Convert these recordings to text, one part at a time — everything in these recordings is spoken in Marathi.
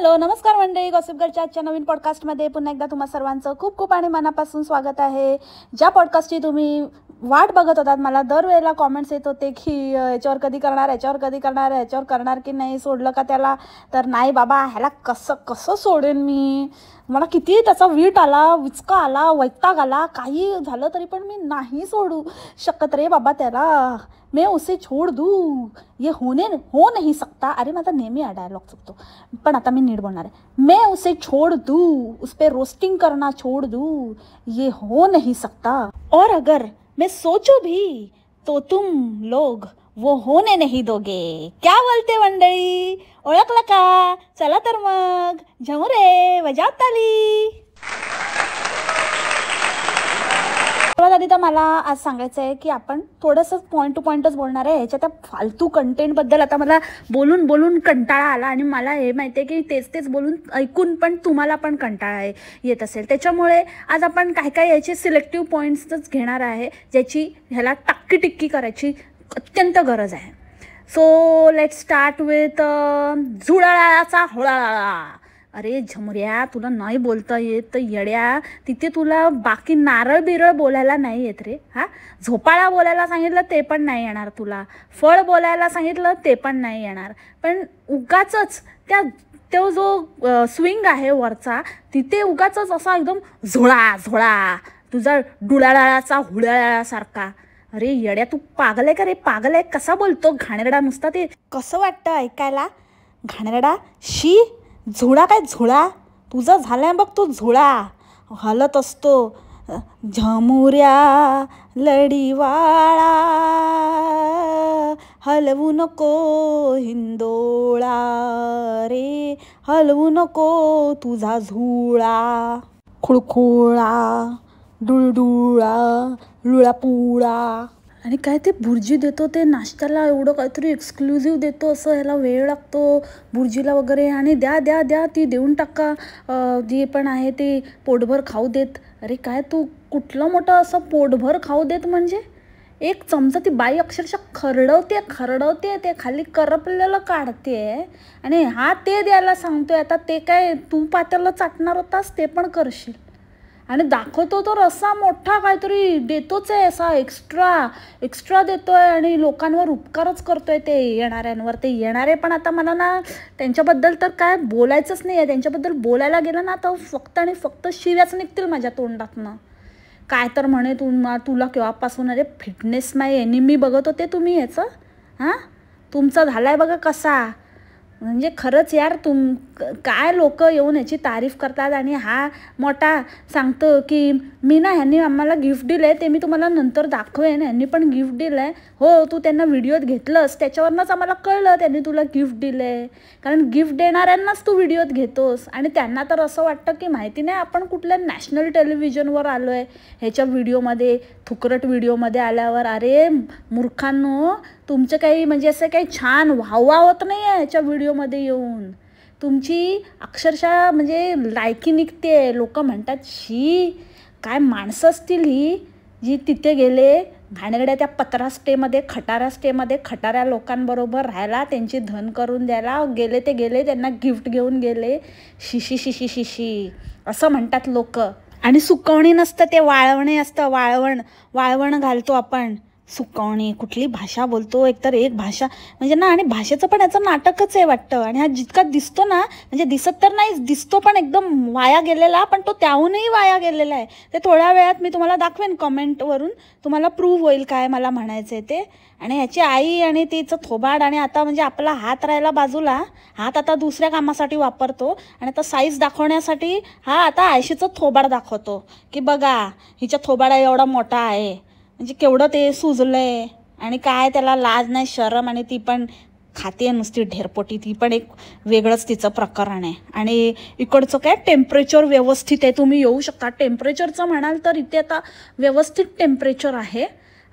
हॅलो नमस्कार मंडळी, गॉसिप गर्लच्या आजच्या नवीन पॉडकास्टमध्ये पुन्हा एकदा तुम्हा सर्वांचं खूप खूप आणि मनापासून स्वागत आहे। ज्या पॉडकास्टची तुम्ही वाट बघत होतात, मला दरवेळेला कॉमेंट्स येत होते की याच्यावर कधी करणार, याच्यावर कधी करणार, याच्यावर करणार की नाही, सोडलं का त्याला। तर नाही बाबा, ह्याला कसं कसं सोडेन मी। मला किती त्याचा वीट आला, विचका आला, वैताग आला, काही झालं तरी पण मी नाही सोडू शकत रे बाबा त्याला। मैं उसे छोड़ दूँ, ये हो नहीं सकता। अरे माझा नेहमी हा डायलॉग चुकतो, पण आता मी नीट बोलणार आहे। मैं उसे छोड़ दूँ, उस पर रोस्टिंग करना छोड़ दूँ, ये हो नहीं सकता। और अगर मैं सोचूं भी तो तुम लोग वो होने नहीं दोगे। क्या बोलते मंडळी, ओळखलं का? चला तर मग झमुरे वजाव ताली। सर्वात आधी तर मला आज सांगायचं आहे की आपण थोडंसं पॉईंट टू पॉईंटच बोलणार आहे। ह्याच्या त्या फालतू कंटेंटबद्दल आता मला बोलून बोलून कंटाळा आला आणि मला हे माहिती आहे की तेच तेच बोलून ऐकून पण तुम्हाला पण कंटाळा येत असेल। त्याच्यामुळे आज आपण काय काय याचे सिलेक्टिव्ह पॉईंट्सच घेणार आहे, ज्याची ह्याला टाक्की टिक्की करायची अत्यंत गरज आहे। सो लेट्स स्टार्ट विथ झुळाळाचा होळाळा। अरे झमुऱ्या, तुला नाही बोलता येत तर येड्या, तिथे तुला बाकी नारळ बिरळ बोलायला नाही येत रे। हा, झोपाळा बोलायला सांगितलं ते पण नाही येणार तुला, फळ बोलायला सांगितलं ते पण नाही येणार, पण उगाचच तो जो स्विंग आहे वरचा, तिथे उगाचच असा एकदम झोळा झोळा तुझा डुळाळाचा हुळाळासारखा। अरे येड्या, तू पागल आहे का रे? पागल आहे, कसा बोलतो घाणेरडा नुसता। ते कसं वाटतं ऐकायला घाणेरडा? शी झुळा काय झुळा? तुझा झालाय बघ तो झुळा, हलत असतो। झमुऱ्या लढीवाळा, हलवू नको हिंदोळा रे, हलवू नको तुझा झुळा। खुळखुळा डुळडुळा लुळापुळा। आणि काय ते भुर्जी देतो, ते नाश्त्याला एवढं काहीतरी एक्सक्लुझिव्ह देतो, असं ह्याला वेळ लागतो भुर्जीला वगैरे। आणि द्या द्या द्या ती देऊन टाका, जे पण आहे ते पोटभर खाऊ देत। अरे काय तू कुठलं मोठं असं पोटभर खाऊ देत म्हणजे? एक चमचा ती बाई अक्षरशः खरडवते, ते खाली करपलेलं काढते आणि हा ते द्यायला सांगतोय। आता ते काय तू पात्याला चाटणार होतास ते पण करशील। आणि दाखवतो तो रस्सा मोठा काहीतरी देतोच आहे, असा एक्स्ट्रा देतोय आणि लोकांवर उपकारच करतोय ते येणाऱ्यांवर। ते येणारे पण आता मला ना त्यांच्याबद्दल तर काय बोलायचंच नाही आहे। त्यांच्याबद्दल बोलायला गेलं ना तर फक्त आणि फक्त शिव्याच निघतील माझ्या तोंडातनं। काय तर म्हणे तुला केव्हापासून, अरे फिटनेस माय एनिमी बघत होते तुम्ही याचं? हां, तुमचा झालाय बघा कसा। म्हणजे खरंच यार, काय लोक येऊन याची तारीफ करतात आणि हा मोठा सांगतो की मी ना ह्यांनी आम्हाला गिफ्ट दिलं आहे, ते मी तुम्हाला नंतर दाखवेन, ह्यांनी पण गिफ्ट दिलं आहे। हो, तू त्यांना व्हिडिओत घेतलंस त्याच्यावरनंच आम्हाला कळलं त्यांनी तुला गिफ्ट दिलं आहे, कारण गिफ्ट देणाऱ्यांनाच तू व्हिडिओत घेतोस। आणि त्यांना तर असं वाटतं की माहिती नाही आपण कुठल्या नॅशनल टेलिव्हिजनवर आलो आहे ह्याच्या व्हिडिओमध्ये, थुकरट व्हिडिओमध्ये आल्यावर। अरे मूर्खांनो, तुमचं काही म्हणजे असं काही छान वाहवा होत नाही आहे ह्याच्या व्हिडिओमध्ये येऊन। तुमची अक्षरशः म्हणजे लायकी निघते। लोक म्हणतात शी काय माणसं असतील ही, जी तिथे गेले घाणेरड्या त्या पत्रा स्टेमध्ये, खटारा स्टेमध्ये खटाऱ्या लोकांबरोबर राहायला, त्यांची धन करून द्यायला गेले। ते गेले, त्यांना गिफ्ट घेऊन गेले। शिशी शिशी शिशी असं म्हणतात लोक। आणि सुकवणी नसतं, ते वाळवणे असतं, वाळवण घालतो आपण। सुकवणी कुठली भाषा बोलतो, एकतर एक भाषा म्हणजे ना। आणि भाषेचं पण याचं नाटकच आहे वाटतं। आणि हा जितका दिसतो ना, म्हणजे दिसत तर नाही, दिसतो पण एकदम वाया गेलेला, पण तो त्याहूनही वाया गेलेला आहे। ते थोड्या वेळात मी तुम्हाला दाखवेन कमेंटवरून, तुम्हाला प्रूव्ह होईल काय मला म्हणायचं आहे ते। आणि ह्याची आई आणि तिचं थोबाड, आणि आता म्हणजे आपला हात राहिला बाजूला, हात आता दुसऱ्या कामासाठी वापरतो आणि आता साईज दाखवण्यासाठी हा आता आयशीचं थोबाड दाखवतो की बघा हिच्या थोबाडा एवढा मोठा आहे, म्हणजे केवढं ते सुजलंय। आणि काय त्याला लाज नाही शरम, आणि ती पण खाते नुसती ढेरपोटी, ती पण एक वेगळंच तिचं प्रकरण आहे। आणि इकडचं काय टेम्परेचर व्यवस्थित आहे, तुम्ही येऊ शकता। टेम्परेचरचं म्हणाल तर इथे आता व्यवस्थित टेम्परेचर आहे।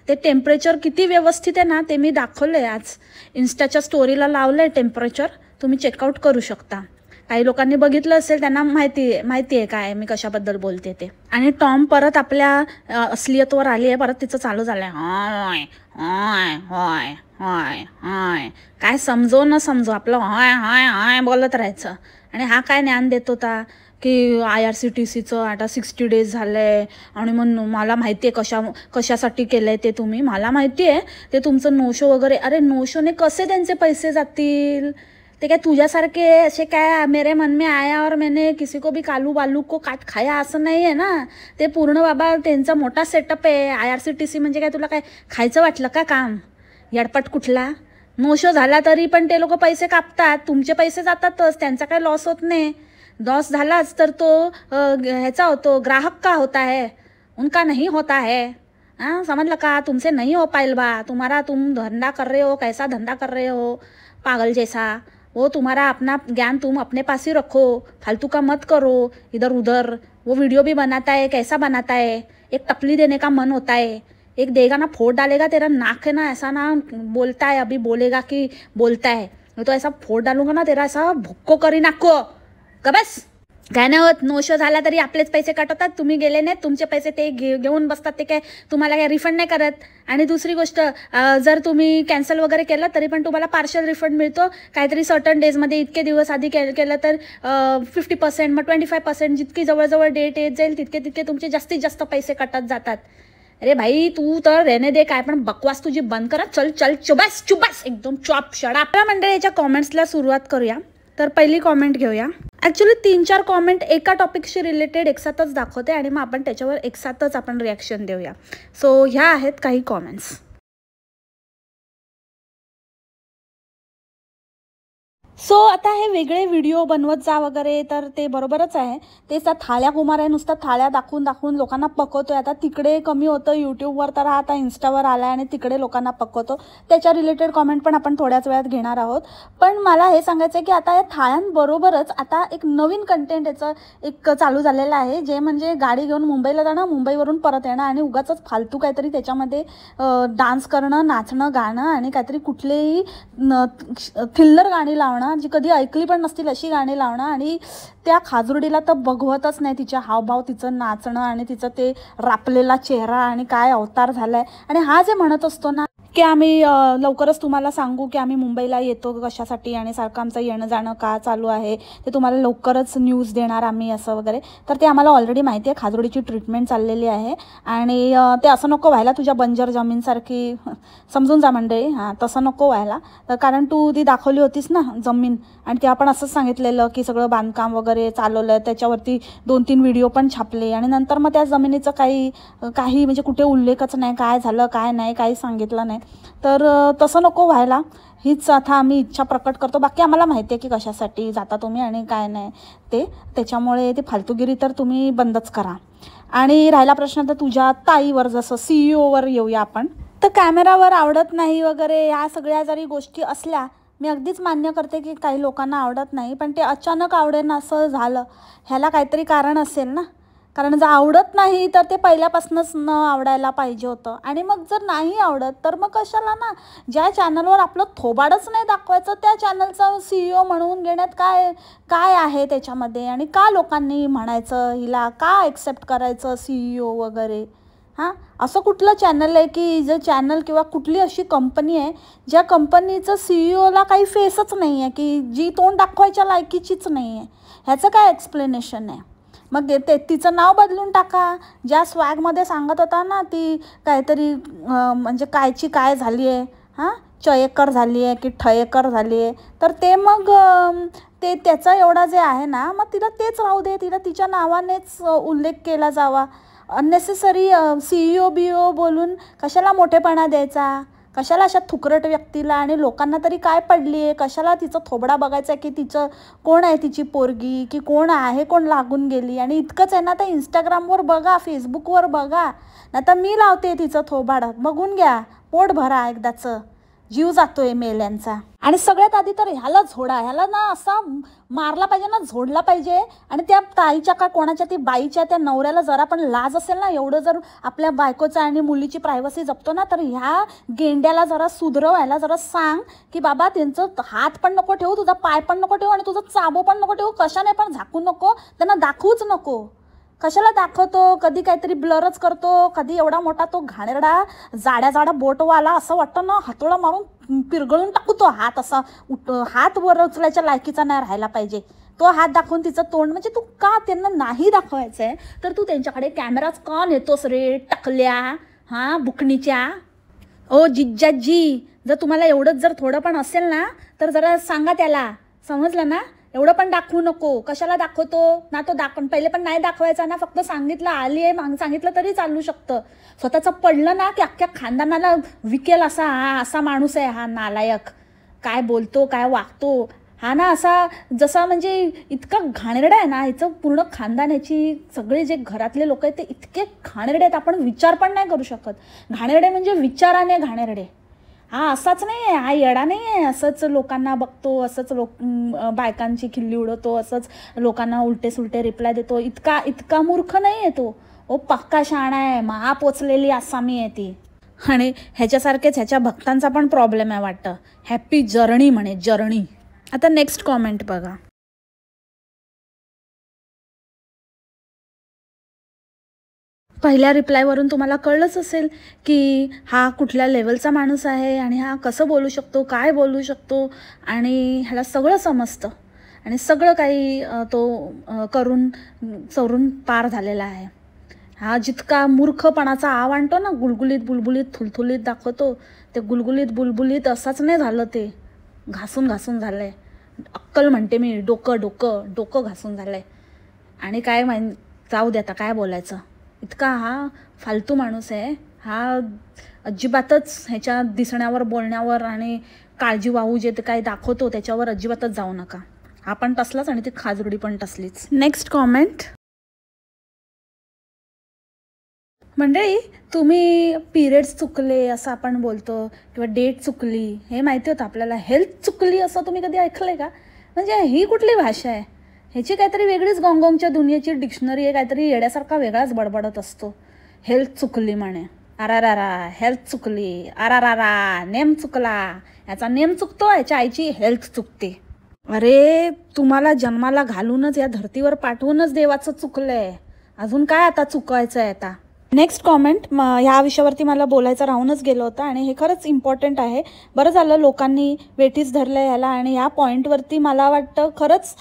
ते टेम्परेचर किती व्यवस्थित आहे ना ते मी दाखवलं आहे, आज इन्स्टाच्या स्टोरीला लावलं आहे टेम्परेचर, तुम्ही चेकआउट करू शकता। काही लोकांनी बघितलं असेल, त्यांना माहिती आहे काय मी कशाबद्दल बोलते ते। आणि टॉम परत आपल्या असलियतवर आली आहे, परत तिचं चालू झालं आहे हाय हाय हाय हाय हाय, काय समजो न समजो आपलं हाय हाय हाय बोलत राहायचं। आणि हा काय ज्ञान देत होता की IRCTCचं आता 60 डेज झालं आहे आणि मग मला माहिती आहे कशासाठी केलं आहे ते तुम्ही, मला माहिती आहे ते तुमचं नो शो वगैरे. अरे नो शोने कसे त्यांचे पैसे जातील? ते काय तुझ्यासारखे असे काय मेरे मन में आया और मैंने किसी को भी कालू बालू को काट खाया असं नाही आहे ना. ते पूर्ण बाबा त्यांचा मोठा सेटअप आहे. IRCTC म्हणजे काय तुला काय खायचं वाटलं का काम? यडपट कुठला. नो शो झाला तरी पण ते लोक पैसे कापतात, तुमचे पैसे जातातच, त्यांचा काय लॉस होत नाही. लॉस झालाच तर तो ह्याचा होतो, ग्राहक का होता है, उनका नहीं होता है. हाँ समझ लगा, तुमसे नहीं हो पाएल बा. तुम धंधा कर रहे हो, कैसा धंधा कर रहे हो पागल जैसा. वो तुम्हारा अपना ज्ञान तुम अपने पास ही रखो, फालतू का मत करो इधर उधर. वो वीडियो भी बनाता है, कैसा बनाता है, एक टपली देने का मन होता है, एक देगा ना फोड़ डालेगा, तेरा नाक है ना ऐसा ना बोलता है, अभी बोलेगा कि बोलता है, तो ऐसा फोड़ डालूंगा ना तेरा ऐसा भुक्को करी नाको का. बस काय नाही होत. नो शो झाला तरी आपलेच पैसे कटवतात, तुम्ही गेले नाहीत, तुमचे पैसे ते घेऊन बसतात, ते काय तुम्हाला काय रिफंड नाही करत. आणि दुसरी गोष्ट, जर तुम्ही कॅन्सल वगैरे केलं तरी पण तुम्हाला पार्शल रिफंड मिळतो. काहीतरी सर्टन डेजमध्ये इतके दिवस आधी केलं तर 50%, मग 25%, जितकी जवळजवळ डेट येत जाईल तितके तुमचे जास्तीत जास्त पैसे कटत जातात. अरे भाई तू तर रहने दे, काय पण बकवास तुझी बंद करा. चल चुबास एकदम चॉप शडा. आपल्या मंडळीच्या कॉमेंट्सला सुरुवात करूया. तर पहिली कॉमेंट घेऊया. ॲक्च्युली 3-4 कॉमेंट एका टॉपिकशी रिलेटेड एकसाथच दाखवते आणि मग आपण त्याच्यावर एकसाथच आपण रिॲक्शन देऊया. सो ह्या आहेत काही कॉमेंट्स. सो आता हे वेगळे व्हिडिओ बनवत जा वगैरे तर ते बरोबरच आहे. तेच त्या थाळ्या कुमार आहे, नुसतं थाळ्या दाखवून लोकांना पकवतोय. आता तिकडे कमी होतं यूट्यूबवर, तर हा आता इन्स्टावर आला आहे आणि तिकडे लोकांना पकवतो. त्याच्या रिलेटेड कॉमेंट पण आपण थोड्याच वेळात घेणार आहोत. पण मला हे सांगायचं आहे की आता या थाळ्यांबरोबरच आता एक नवीन कंटेंट याचं एक चालू झालेलं आहे, जे म्हणजे गाडी घेऊन मुंबईला जाणं, मुंबईवरून परत येणं आणि उगाचच फालतू काहीतरी त्याच्यामध्ये डान्स करणं, नाचणं, गाणं आणि काहीतरी कुठलेही थिल्लर गाणी लावणं, जी कधी ऐकली पण नसतील अशी गाणी लावणं. आणि त्या खाजुर्डीला तर बघवतच नाही, तिच्या हावभाव, तिचं नाचणं आणि तिचं ते रापलेला चेहरा आणि काय अवतार झालाय. आणि हा जे म्हणत असतो ना की आम्ही लवकरच तुम्हाला सांगू की आम्ही मुंबईला येतो कशासाठी आणि सारखं आमचं येणं जाणं का चालू आहे, ते तुम्हाला लवकरच न्यूज देणार आम्ही असं वगैरे, तर ते आम्हाला ऑलरेडी माहिती आहे. खाजुर्डीची ट्रीटमेंट चाललेली आहे आणि ते असं नको व्हायला तुझ्या बंजर जमीनसारखी, समजून जा मंडळी. हां तसं नको व्हायला, कारण तू ती दाखवली होतीस ना जमीन आणि ते आपण असंच सांगितलेलं की सगळं बांधकाम वगैरे चालवलं, त्याच्यावरती 2-3 व्हिडिओ पण छापले आणि नंतर मग त्या जमिनीचं काही म्हणजे कुठे उल्लेखच नाही, काय झालं काय नाही काही सांगितलं नाही. तर तसं नको व्हायला, हीच आता आम्ही इच्छा प्रकट करतो. बाकी आम्हाला माहिती आहे की कशासाठी जाता तुम्ही आणि काय नाही ते, त्याच्यामुळे ती फालतूगिरी तर तुम्ही बंदच करा. आणि राहिला प्रश्न तर तुझ्या ताईवर, जसं CEO येऊया आपण. तर कॅमेरावर आवडत नाही वगैरे ह्या सगळ्या जरी गोष्टी असल्या, मी अगदीच मान्य करते की काही लोकांना आवडत नाही, पण ते अचानक आवडेन असं झालं, ह्याला काहीतरी कारण असेल ना. कारण जर आवडत नाही तर ते पहिल्यापासूनच न आवडायला पाहिजे होतं. आणि मग जर नाही आवडत तर मग कशाला ना, ज्या चॅनलवर आपलं थोबाडच नाही दाखवायचं त्या चॅनलचा CEO म्हणून घेण्यात काय आहे त्याच्यामध्ये, आणि का लोकांनी म्हणायचं हिला, का ॲक्सेप्ट करायचं CEO वगैरे. हां असं कुठलं चॅनल आहे की जे चॅनल किंवा कुठली अशी कंपनी आहे ज्या कंपनीचं CEOला काही फेसच नाही आहे, की जी तोंड दाखवायच्या लायकीचीच नाही आहे, ह्याचं काय एक्सप्लेनेशन आहे. मग तिचं नाव बदलून टाका. ज्या स्वॅगमध्ये सांगत होता ना ती काहीतरी म्हणजे कायची काय झाली आहे, हां चयेकर झाली आहे की ठयेकर झाली आहे, तर ते मग ते त्याचा एवढा जे आहे ना, मग तिला तेच राहू दे, तिला तिच्या नावानेच उल्लेख केला जावा. अननेसेसरी CEO बोलून कशाला मोठेपणा द्यायचा, कशाला अशा थुकरट व्यक्तीला. आणि लोकांना तरी काय पडली आहे, कशाला तिचं थोबडा बघायचं आहे की तिचं कोण आहे, तिची पोरगी की कोण आहे, कोण लागून गेली. आणि इतकंच आहे ना, तर इंस्टाग्रामवर बघा, फेसबुकवर बघा, नाही तर मी लावते तिचं थोबाडं, बघून घ्या, पोट भरा एकदाचं, जीव जातोय मेल्यांचा. आणि सगळ्यात आधी तर ह्याला ना असा मारला पाहिजे ना, झोडला पाहिजे. आणि त्या ताईच्या का कोणाच्या ती बाईच्या त्या नवऱ्याला जरा पण लाज असेल ना, एवढं जर आपल्या बायकोचा आणि मुलीची प्रायव्हसी जपतो ना, तर ह्या गेंड्याला जरा सुधरवायला जरा सांग की बाबा त्यांचं हात पण नको ठेवू, तुझा पाय पण नको ठेवू आणि तुझं चाबो पण नको ठेवू, कशाने पण झाकू नको, त्यांना दाखवूच नको. कशाला दाखवतो, कधी काहीतरी ब्लरच करतो, कधी एवढा मोठा तो घाणेरडा जाड्या बोटवाला, असं वाटतं ना हातोडा मारून पिरगळून टाकू तो हात, असा हात वर उचलायच्या लायकीचा नाही राहायला पाहिजे. तो हात दाखवून तिचं तोंड, म्हणजे तू का त्यांना नाही दाखवायचं आहे तर तू त्यांच्याकडे कॅमेराच का नेतोस रे टकल्या, हां बुकणीच्या. ओ जिज्जाजी, जर तुम्हाला एवढंच जर थोडं पण असेल ना तर जरा सांगा त्याला, समजलं ना. एवढं पण दाखवू नको. कशाला दाखवतो ना, तो पहिले पण नाही दाखवायचा ना, फक्त सांगितलं आली आहे सांगितलं तरी चालू शकतं. स्वतःचं पडलं ना की अख्ख्या खानदानाला विकेल असा हा असा माणूस आहे हा नालायक. काय बोलतो काय वागतो हा ना असा, जसा म्हणजे इतका घाणेरडा आहे ना. हिचं पूर्ण खानदान, ह्याची सगळे जे घरातले लोक आहेत ते इतके घाणेरडे आहेत, आपण विचार पण नाही करू शकत. घाणेरडे म्हणजे विचाराने घाणेरडे. हा असाच नाही आहे, हा येडा नाही आहे. असंच लोकांना बघतो, असंच बायकांची खिल्ली उडवतो, असंच लोकांना उलटे सुलटे रिप्लाय देतो. इतका मूर्ख नाही आहे तो. ओ पक्का शहाणा आहे, महापोचलेली आसामी आहे ती. आणि ह्याच्यासारखेच ह्याच्या भक्तांचा पण प्रॉब्लेम आहे वाटतं. हॅपी जर्नी म्हणे, जर्नी. आता नेक्स्ट कॉमेंट बघा. पहिल्या रिप्लायवरून तुम्हाला कळलंच असेल की हा कुठल्या लेवलचा माणूस आहे आणि हा कसं बोलू शकतो, काय बोलू शकतो, आणि ह्याला सगळं समजतं आणि सगळं काही तो करून चोरून पार झालेला आहे. हा जितका मूर्खपणाचा आव आणतो ना, गुलगुलीत बुलबुलीत थुलथुलीत दाखवतो, ते गुलगुलीत बुलबुलीत असाच नाही झालं, ते घासून घासून झालं आहे. अक्कल म्हणते मी, डोकं घासून झालं आहे. आणि काय जाऊ दे आता, काय बोलायचं. इतका हा फालतू माणूस आहे हा. अजिबातच ह्याच्या दिसण्यावर, बोलण्यावर आणि काळजी वाहू जे ते काय दाखवतो त्याच्यावर अजिबातच जाऊ नका. हा पण तसलाच आणि ती खाजरुडी पण तसलीच. Next comment. मंडळी, तुम्ही पिरियड्स चुकले असं आपण बोलतो किंवा डेट चुकली, हे माहिती होतं आपल्याला. हेल्थ चुकली असं तुम्ही कधी ऐकलंय का? म्हणजे ही कुठली भाषा आहे? ह्याची काहीतरी वेगळीच गॉंगॉंगच्या दुनियेची डिक्शनरी आहे, काहीतरी येड्यासारखा वेगळाच बडबडत असतो. हेल्थ चुकली म्हणे, अरारारा हेल्थ चुकली, अरारारा नेम चुकला. याचा नेम चुकतो, याच्या आईची हेल्थ चुकते. अरे तुम्हाला जन्माला घालूनच या धर्तीवर पाठवूनच देवाचं चुकलंय, अजून काय आता चुकायचं आहे आता. Next comment. ह्या विषयावरती मला बोलायचं राहूनच गेलं होतं आणि हे खरंच इम्पॉर्टंट आहे. बरं झालं लोकांनी वेठीच धरलं याला, आणि ह्या पॉईंटवरती मला वाटतं खरंच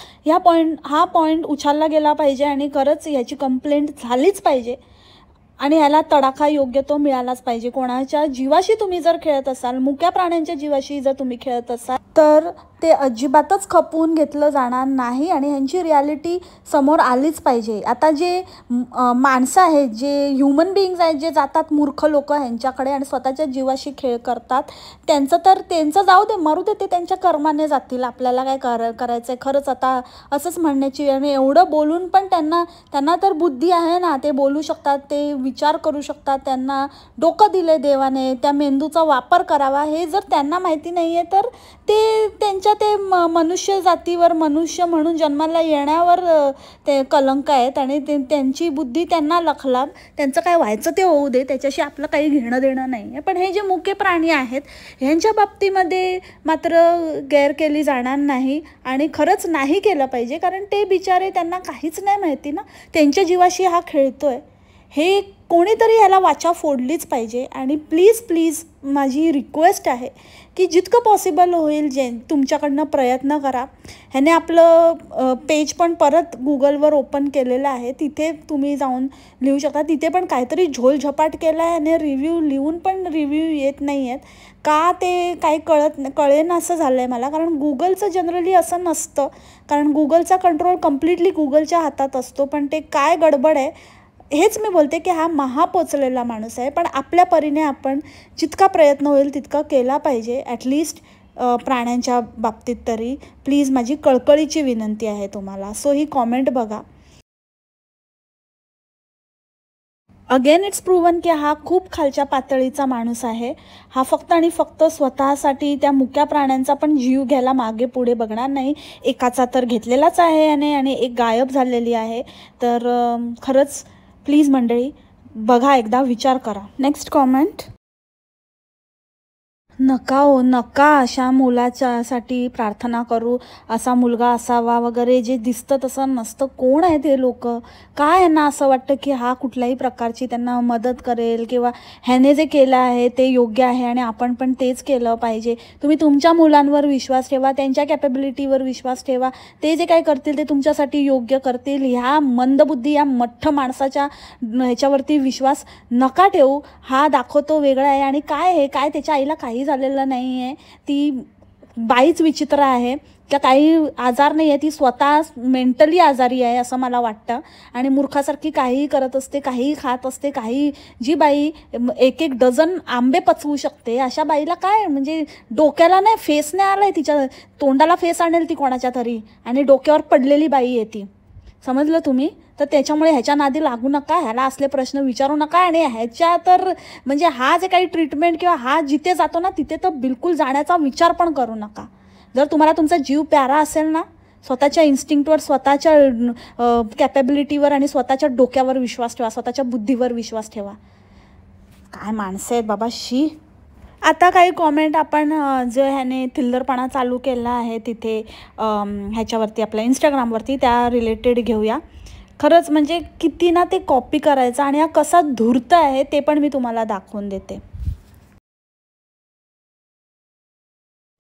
हा पॉईंट उचलला गेला पाहिजे आणि खरंच ह्याची कंप्लेंट झालीच पाहिजे आणि ह्याला तडाखा योग्य तो मिळालाच पाहिजे. कोणाच्या जीवाशी तुम्ही जर खेळत असाल, मुक्या प्राण्यांच्या जीवाशी जर तुम्ही खेळत असाल तर ते अजिबातच खपवून घेतलं जाणार नाही आणि ह्यांची रियालिटी समोर आलीच पाहिजे. आता जे माणसं आहेत, जे ह्युमन बिईंग्स आहेत, जे जातात मूर्ख लोक ह्यांच्याकडे आणि स्वतःच्या जीवाशी खेळ करतात, त्यांचं जाऊ दे, मरू दे, ते त्यांच्या कर्माने जातील. आपल्याला काय करायचं आहे खरंच आता असंच म्हणण्याची. आणि एवढं बोलून पण त्यांना तर बुद्धी आहे ना, ते बोलू शकतात, ते विचार करू शकतात, त्यांना डोकं दिले देवाने, त्या मेंदूचा वापर करावा हे जर त्यांना माहिती नाही आहे तर ते मनुष्य जातीवर, मनुष्य म्हणून जन्माला येण्यावर ते कलंक आहेत आणि त्यांची बुद्धी त्यांना लखलाभ, त्यांचं काय व्हायचं ते होऊ दे, त्याच्याशी आपलं काही घेणं देणं नाही आहे. पण हे जे मुके प्राणी आहेत ह्यांच्या बाबतीमध्ये मात्र गैर केली जाणार नाही आणि खरंच नाही केलं पाहिजे, कारण ते बिचारे, त्यांना काहीच नाही माहिती ना, त्यांच्या जीवाशी हा खेळतोय. हे कोणीतरी ह्याला वाचा फोडलीच पाहिजे. आणि प्लीज माझी रिक्वेस्ट आहे की जितकं पॉसिबल होईल तुमच्याकडनं प्रयत्न करा. ह्याने आपलं पेज पण परत गुगलवर ओपन केलेलं आहे, तिथे तुम्ही जाऊन लिहू शकता. तिथे पण काहीतरी झोलझपाट केला आहे आणि रिव्ह्यू लिहून पण रिव्ह्यू येत नाही आहेत का, ते काही कळेन असं झालं आहे मला. कारण गुगलचं जनरली असं नसतं, कारण गुगलचा कंट्रोल कम्प्लिटली गुगलच्या हातात असतो. पण ते काय गडबड आहे हेच मी बोलते की हा महापोचलेला माणूस आहे. पण आपल्या परीने आपण जितका प्रयत्न होईल तितका केला पाहिजे, ॲटलिस्ट प्राण्यांच्या बाबतीत तरी. प्लीज माझी कळकळीची विनंती आहे तुम्हाला. सो ही कॉमेंट बघा. अगेन इट्स प्रूव्हन की हा खूप खालच्या पातळीचा माणूस आहे. हा फक्त आणि फक्त स्वतःसाठी त्या मुक्या प्राण्यांचा पण जीव घ्यायला मागे पुढे बघणार नाही. एकाचा तर घेतलेलाच आहे आणि एक गायब झालेली आहे. तर खरंच प्लीज मंडळी बघा, एकदा विचार करा. Next comment. नका हो, नका अशा मुलाच्यासाठी प्रार्थना करू, असा मुलगा असावा वगैरे. जे दिसतं तसं नसतं. कोण आहे ते लोक? काय यांना असं वाटतं की हा कुठल्याही प्रकारची त्यांना मदत करेल किंवा ह्याने जे केलं आहे ते योग्य आहे आणि आपण पण तेच केलं पाहिजे. तुम्ही तुमच्या मुलांवर विश्वास ठेवा, त्यांच्या कॅपेबिलिटीवर विश्वास ठेवा. ते जे काय करतील ते तुमच्यासाठी योग्य करतील. ह्या मंदबुद्धी, या मठ्ठ माणसाच्या ह्याच्यावरती विश्वास नका ठेवू. हा दाखवतो वेगळा आहे आणि काय आहे, काय त्याच्या आईला काही झालेलं नाही आहे. ती बाईच विचित्र आहे. त्या काही आजार नाही आहे, ती स्वतः मेंटली आजारी आहे असं मला वाटतं. आणि मूर्खासारखी काहीही करत असते, काहीही खात असते, काही. जी बाई एक एक डझन आंबे पचवू शकते, अशा बाईला काय म्हणजे डोक्याला नाही, फेस नाही आलाय, तिच्या तोंडाला फेस आणेल ती कोणाच्या तरी, आणि डोक्यावर पडलेली बाई आहे ती. समजलं तुम्ही? तर त्याच्यामुळे ह्याच्या नादी लागू नका, ह्याला असले प्रश्न विचारू नका. आणि ह्याच्या तर म्हणजे हा जे काही ट्रीटमेंट किंवा हा जिथे जातो ना तिथे तर बिलकुल जाण्याचा विचार पण करू नका. जर तुम्हाला तुमचा जीव प्यारा असेल ना, स्वतःच्या इन्स्टिंक्टवर, स्वतःच्या कॅपेबिलिटीवर आणि स्वतःच्या डोक्यावर विश्वास ठेवा, स्वतःच्या बुद्धीवर विश्वास ठेवा. काय माणसं आहेत बाबा, शी. आता काही कॉमेंट आपण जो ह्याने थिल्लरपणा चालू केला आहे तिथे ह्याच्यावरती आपल्या इंस्टाग्रामवरती, त्या रिलेटेड घेऊया. खरंच म्हणजे किती ना ते कॉपी करायचं आणि हा कसा धूर्त आहे ते पण मी तुम्हाला दाखवून देते.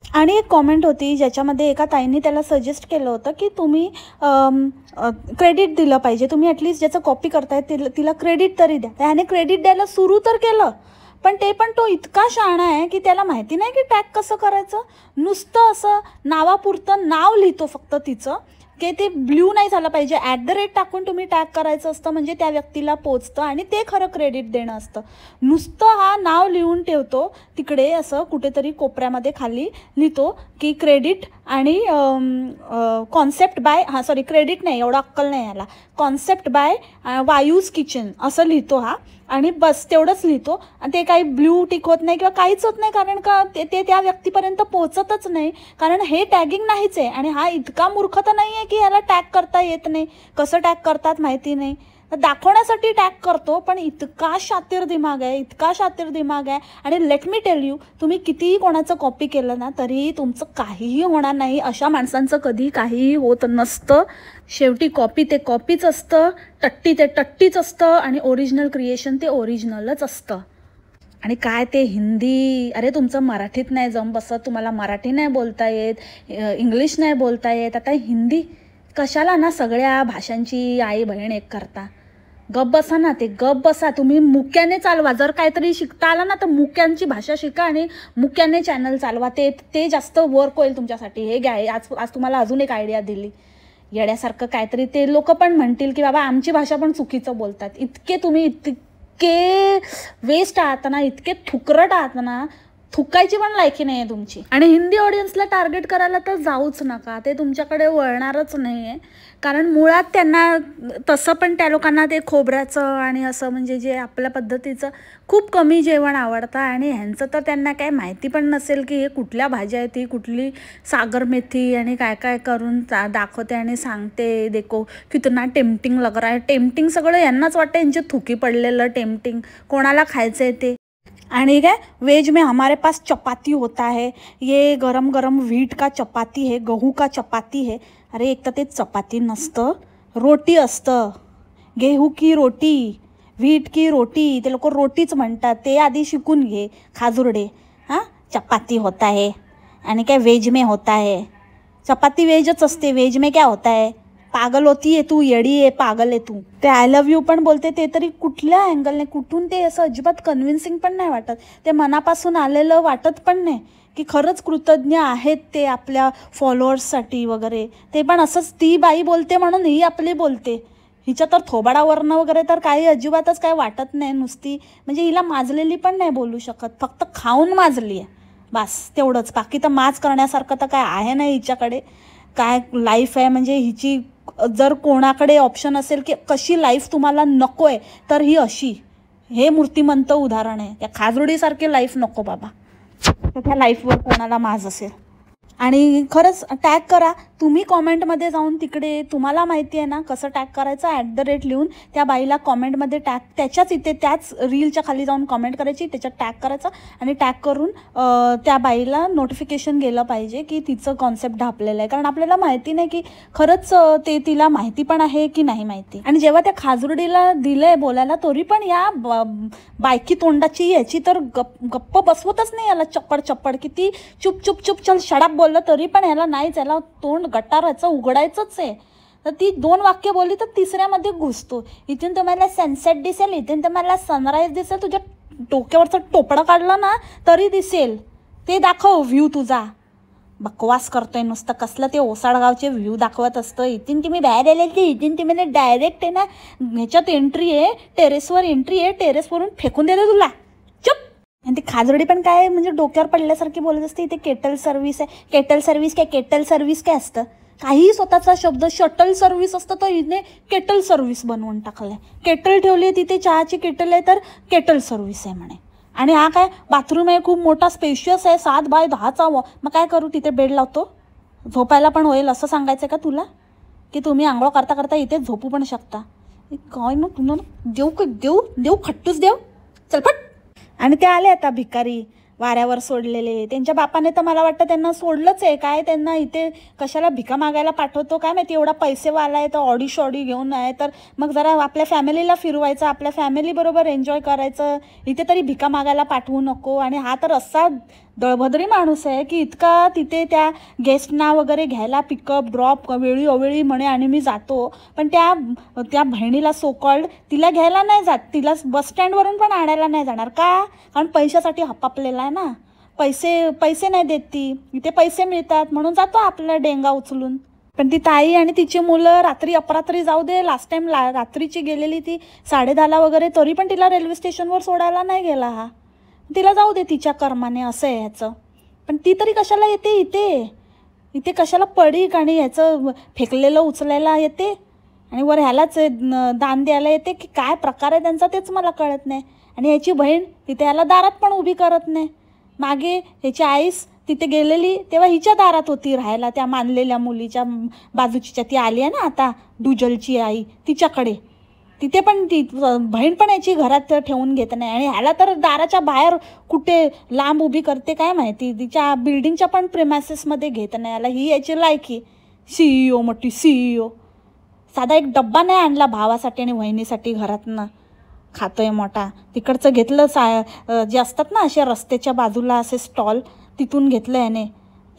आणि एक कॉमेंट होती ज्याच्यामध्ये एका ताईंनी त्याला सजेस्ट केलं होतं की तुम्ही क्रेडिट दिलं पाहिजे, तुम्ही ॲटलिस्ट ज्याचं कॉपी करताय तिला क्रेडिट तरी द्या. त्याने क्रेडिट द्यायला सुरू तर केलं, पण तो इतका शहाणा आहे की त्याला माहिती नाही की टॅग कसं करायचं. नुसतं असं नावापुरतं नाव लिहितो फक्त तिचं, की ते ब्ल्यू नाही झालं पाहिजे. @ टाकून तुम्ही टॅग करायचं असतं, म्हणजे त्या व्यक्तीला पोचतं आणि ते खरं क्रेडिट देणं असतं. नुसतं हा नाव लिहून ठेवतो तिकडे, असं कुठेतरी कोपऱ्यामध्ये खाली लिहितो की क्रेडिट आणि कॉन्सेप्ट बाय, क्रेडिट नाही, एवढा अक्कल नाही याला, कॉन्सेप्ट बाय वायूज किचन असं लिहितो हा. आणि बस तेवढंच लिहितो आणि ते काही ब्ल्यू टिक होत नाही किंवा काहीच होत नाही, कारण का ते त्या व्यक्तीपर्यंत पोहोचतच नाही, कारण हे टॅगिंग नाहीच आहे. आणि हा इतका मूर्ख तर नाही आहे की याला टॅग करता येत नाही, कसं टॅग करतात माहिती नाही, दाखवण्यासाठी टॅग करतो. पण इतका शातीर दिमाग आहे, इतका शातीर दिमाग आहे. आणि लेट मी टेल यू, तुम्ही कितीही कोणाचं कॉपी केलं ना तरीही तुमचं काहीही होणार नाही. अशा माणसांचं कधी काहीही होत नसतं. शेवटी कॉपी ते कॉपीच असतं, टट्टी ते टट्टीच असतं आणि ओरिजिनल क्रिएशन ते ओरिजिनलच असतं. आणि काय ते हिंदी, अरे तुमचं मराठीत नाही जम बसत, तुम्हाला मराठी नाही बोलता येत, इंग्लिश नाही बोलता येत, आता हिंदी कशाला ना सगळ्या भाषांची आई बहीण एक करता. गप बसा ना, ते गप बसा. तुम्ही मुक्याने चालवा. जर काहीतरी शिकता आला ना तर मुक्यांची भाषा शिका आणि मुक्याने चॅनल चालवा. ते जास्त वर्क होईल तुमच्यासाठी. हे घ्या, आज तुम्हाला अजून एक आयडिया दिली. येड्यासारखं काहीतरी ते लोक पण म्हणतील की बाबा आमची भाषा पण चुकीचं बोलतात. तुम्ही इतके वेस्ट आहात ना, इतके थुकरट आहात ना, थुकायची पण लायकी नाही आहे तुमची. आणि हिंदी ऑडियन्सला टार्गेट करायला तर जाऊच नका, ते तुमच्याकडे वळणारच नाही आहे. कारण मुळात त्यांना तसं पण त्या लोकांना ते खोबऱ्याचं आणि असं म्हणजे जे आपल्या पद्धतीचं खूप कमी जेवण आवडतं. आणि ह्यांचं तर त्यांना काय माहिती पण नसेल की हे कुठल्या भाज्या आहेत, ही कुठली सागर मेथी आणि काय काय करून दाखवते आणि सांगते, देखो कितना टेम्पटिंग लग रहा है. टेम्पटिंग सगळं यांनाच वाटतं, यांची थुकी पडलेलं टेम्पटिंग. कोणाला खायचं आहे ते. आणि काय वेज में हमारे पास चपाती होता है, ये गरम गरम व्हीट का चपाती है, गहू का चपाती है. अरे एक तर ते चपाती नसतं, रोटी असतं. गेहू की रोटी, व्हीट की रोटी, ते लोक रोटीच म्हणतात. ते आधी शिकून घे खाजुर्डे. हां, चपाती होता है आणि काय वेज में होता है. चपाती वेजच असते, वेज में क्या होता है. पागल होती आहे तू, येडी आहे, पागल आहे तू. ते आय लव्ह यू पण बोलते, ते तरी कुठल्या अँगलने, कुठून ते असं अजिबात कन्व्हिन्सिंग पण नाही वाटत. ते मनापासून आलेलं वाटत पण नाही की खरंच कृतज्ञ आहेत ते आपल्या फॉलोअर्ससाठी वगैरे. ते पण असंच ती बाई बोलते म्हणून ही आपली बोलते. हिच्या तर थोबाडावरनं वगैरे तर काही अजिबातच काय वाटत नाही. नुसती म्हणजे हिला माजलेली पण नाही बोलू शकत, फक्त खाऊन माजली आहे बस, तेवढंच. बाकी तर माज करण्यासारखं तर काय आहे नाही हिच्याकडे. काय लाईफ आहे म्हणजे हिची. जर कोणाकडे ऑप्शन असेल की कशी लाईफ तुम्हाला नको आहे तर ही अशी. हे मूर्तिमंत उदाहरण आहे. त्या खाजुडीसारखी लाईफ नको बाबा, तर त्या लाईफवर कोणाला माज असेल. आणि खरंच टॅग करा तुम्ही कॉमेंटमध्ये जाऊन, तिकडे तुम्हाला माहिती आहे ना कसं टॅग करायचं, @ लिहून त्या बाईला कॉमेंटमध्ये टॅग, त्याच्याच इथे त्याच रीलच्या खाली जाऊन कॉमेंट करायची, त्याच्यात टॅग करायचं आणि टॅग करून त्या बाईला नोटिफिकेशन गेलं पाहिजे की तिचं कॉन्सेप्ट ढापलेलं आहे. कारण आपल्याला माहिती नाही की खरंच ते तिला माहिती पण आहे की नाही माहिती. आणि जेव्हा त्या खाजुर्डीला दिलंय बोलायला, तरी पण या बायकी तोंडाची याची तर गप्प बसवतच नाही याला. चप्पड चप्पड किती चुप चुप चुप चल शडाप बोललं तरी पण याला नाहीच, याला तोंड गटाराचं उघडायचंच आहे. तर ती 2 वाक्य बोलली तर तिसऱ्यामध्ये घुसतो. इथून तुम्हाला सनसेट दिसेल, इथून तुम्हाला सनराईज दिसेल, तुझ्या डोक्यावरचं टोपडं काढलं ना तरी दिसेल, ते दाखव व्ह्यू तुझा. बकवास करतोय नुसतं, कसलं ते ओसाडगावचे व्ह्यू दाखवत असतं. इथून तुम्ही बाहेर आले की इथून तुम्ही डायरेक्ट आहे ना ह्याच्यात एंट्री आहे, टेरेसवर एंट्री आहे, टेरेसवरून फेकून देते तुला, चुप. आणि ती खाजोडी पण काय म्हणजे डोक्यावर पडल्यासारखी बोलत असते. इथे केटल सर्व्हिस आहे, केटल सर्व्हिस काय, केटल सर्व्हिस काय असतं, काही स्वतःचा शब्द शटल सर्व्हिस असतं तर हिने केटल सर्व्हिस बनवून टाकलं आहे. केटल ठेवली आहे तिथे, चहाची केटल आहे तर केटल सर्व्हिस आहे म्हणे. आणि हा काय बाथरूम आहे खूप मोठा स्पेशियस आहे, 7 बाय 10चा. मग काय करू, तिथे बेड लावतो, झोपायला पण होईल असं सांगायचं का तुला, की तुम्ही आंघोळ करता करता इथे झोपू पण शकता. काय मग तुला देऊ देऊ देऊ खट्टूच देऊ, चलपट. आणि ते आले आता भिकारी वाऱ्यावर सोडलेले. त्यांच्या बापाने तर मला वाटतं त्यांना सोडलंच आहे. काय त्यांना इथे कशाला भिका मागायला पाठवतो काय माहिती, एवढा पैसेवाला आहे तर ऑडी शॉडी घेऊन आहे तर मग जरा आपल्या फॅमिलीला फिरवायचं, आपल्या फॅमिलीबरोबर एन्जॉय करायचं, इथे तरी भिका मागायला पाठवू नको. आणि हा तर असा दळभद्री माणूस आहे की इतका तिथे त्या गेस्टना वगैरे घ्यायला पिकअप ड्रॉप वेळी अवेळी म्हणे आणि मी जातो, पण त्या बहिणीला सोकॉल्ड तिला घ्यायला नाही जात, तिला बस स्टँडवरून पण आणायला नाही जाणार का, कारण पैशासाठी हपापलेला आहे ना, पैसे नाही देत ती, इथे पैसे मिळतात म्हणून जातो आपला डेंगा उचलून. पण ती ताई आणि तिची मुलं रात्री अपरात्री जाऊ दे, लास्ट टाइम रात्रीची गेलेली ती 10:30 वगैरे, तरी पण तिला रेल्वे स्टेशनवर सोडायला नाही गेला हा. तिला जाऊ दे तिच्या कर्माने, असं आहे ह्याचं. पण ती तरी कशाला येते इथे कशाला पडीक आणि ह्याचं फेकलेलं उचलायला येते आणि वर ह्यालाच दान द्यायला येते की काय प्रकार आहे त्यांचा तेच मला कळत नाही. आणि ह्याची बहीण तिथे ह्याला दारात पण उभी करत नाही. मागे ह्याची आईस तिथे गेलेली तेव्हा हिच्या दारात होती राहायला, त्या मानलेल्या मुलीच्या बाजूची ती आली आहे ना आता डुजलची आई, तिच्याकडे तिथे पण ती बहीण पण याची घरात ठेवून घेत नाही. आणि ह्याला तर दाराच्या बाहेर कुठे लांब उभी करते काय माहिती, तिच्या बिल्डिंगच्या पण प्रेमासेसमध्ये घेत नाही याला. ही याची लायकी, CEO मोठी CEO. साधा एक डब्बा नाही आणला भावासाठी आणि बहिणीसाठी घरातनं, खातोय मोठा. तिकडचं घेतलं जे असतात ना असे रस्त्याच्या बाजूला असे स्टॉल, तिथून घेतलं याने.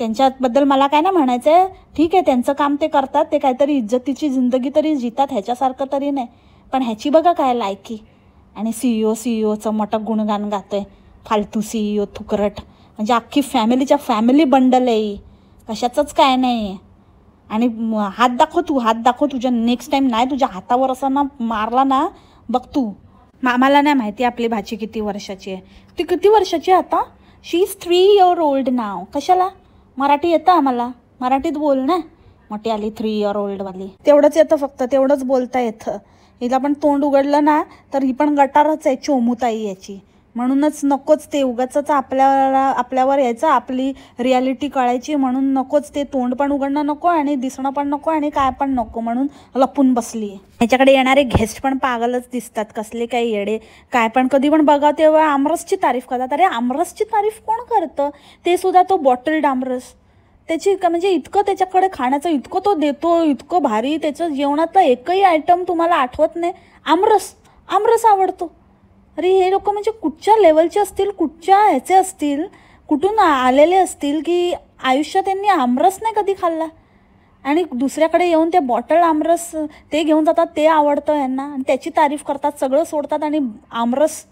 त्यांच्याबद्दल मला काय ना म्हणायचं आहे, ठीक आहे त्यांचं काम ते करतात, ते काहीतरी इज्जतीची जिंदगी तरी जितात, ह्याच्यासारखं तरी नाही. पण ह्याची बघा काय लायकी. आणि CEOचं मोठं गुणगान गातोय, फालतू CEO थुकरट. म्हणजे अख्खी फॅमिली बंडल आहे, कशाचंच काय नाही आहे. आणि हात दाखव तुझ्या नेक्स्ट टाईम नाही तुझ्या हातावर असा ना मारला ना बघ तू. मला नाही माहिती आपली भाची किती वर्षाची आहे. ती किती वर्षाची आहे आता, शी इज 3 year old नाव. कशाला, मराठी येतं आम्हाला, मराठीत बोल ना. मोठी आली 3 year old वाली, तेवढंच येतं फक्त, तेवढंच बोलता येतं. हिला पण तोंड उघडलं ना तर ही पण गटारच आहे चोमूताई याची. म्हणूनच नकोच ते उगाचच आपल्यावर यायचं, आपली रियालिटी कळायची म्हणून नकोच ते. तोंड पण उघडणं नको आणि दिसणं पण नको आणि काय पण नको म्हणून लपून बसली. ह्याच्याकडे येणारे गेस्ट पण पागलच दिसतात, कसले काही येडे काय पण. कधी पण बघा तेव्हा आमरसची तारीफ करतात. अरे आमरसची तारीफ कोण करतं, ते सुद्धा तो बॉटल्ड आमरस. त्याची म्हणजे इतकं त्याच्याकडे खाण्याचं इतकं तो देतो, इतकं भारी. त्याचं जेवणातला एकही आयटम तुम्हाला आठवत नाही. आमरस आवडतो. अरे हे लोक म्हणजे कुठच्या लेवलचे असतील, कुठच्या ह्याचे असतील, कुठून आलेले असतील की आयुष्यात त्यांनी आमरस नाही कधी खाल्ला. आणि दुसऱ्याकडे येऊन ते बॉटल आमरस ते घेऊन जातात, ते आवडतं यांना आणि त्याची तारीफ करतात, सगळं सोडतात. आणि आमरस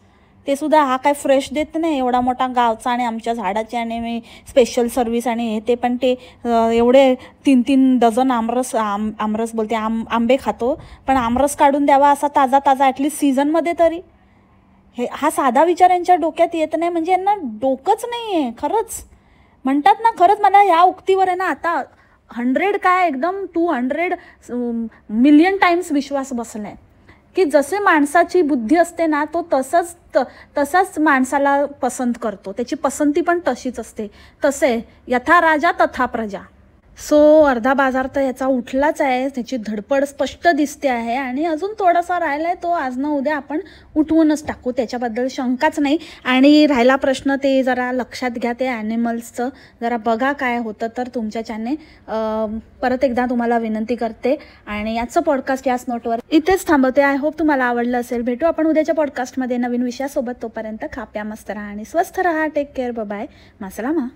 ते सुद्धा हा काय फ्रेश देत नाही, एवढा मोठा गावचा आणि आमच्या झाडाचे आणि मी स्पेशल सर्व्हिस आणि हे ते. पण ते एवढे 3-3 डझन आमरस बोलते आंबे खातो, पण आमरस काढून द्यावा असा ताजा ॲटलिस्ट सीझनमध्ये तरी. हा साधा विचार यांच्या डोक्यात येत नाही. म्हणजे यांना डोकंच नाही आहे खरंच. म्हणतात ना, खरंच मला या उक्तीवर आहे ना आता 100 काय एकदम 200 मिलियन टाइम्स विश्वास बसला आहे की जसे माणसाची बुद्धी असते ना, तो तसाच माणसाला पसंत करतो, त्याची पसंती पण तशीच असते. तसे यथा राजा तथा प्रजा. सो अर्धा बाजार तर याचा उठलाच आहे, त्याची धडपड स्पष्ट दिसते आहे आणि अजून थोडासा राहिला आहे, तो आज न उद्या आपण उठवूनच टाकू, त्याच्याबद्दल शंकाच नाही. आणि राहिला प्रश्न ते जरा लक्षात घ्या, ते ॲनिमल्सचं जरा बघा काय होतं तर तुमच्याच्याने. परत एकदा तुम्हाला विनंती करते आणि याचं पॉडकास्ट याच नोटवर इथेच थांबवते. आय होप तुम्हाला आवडलं असेल. भेटू आपण उद्याच्या पॉडकास्टमध्ये नवीन विषयासोबत. तोपर्यंत खा प्या मस्त राहा आणि स्वस्थ राहा. Take care. बाय. मासलामा.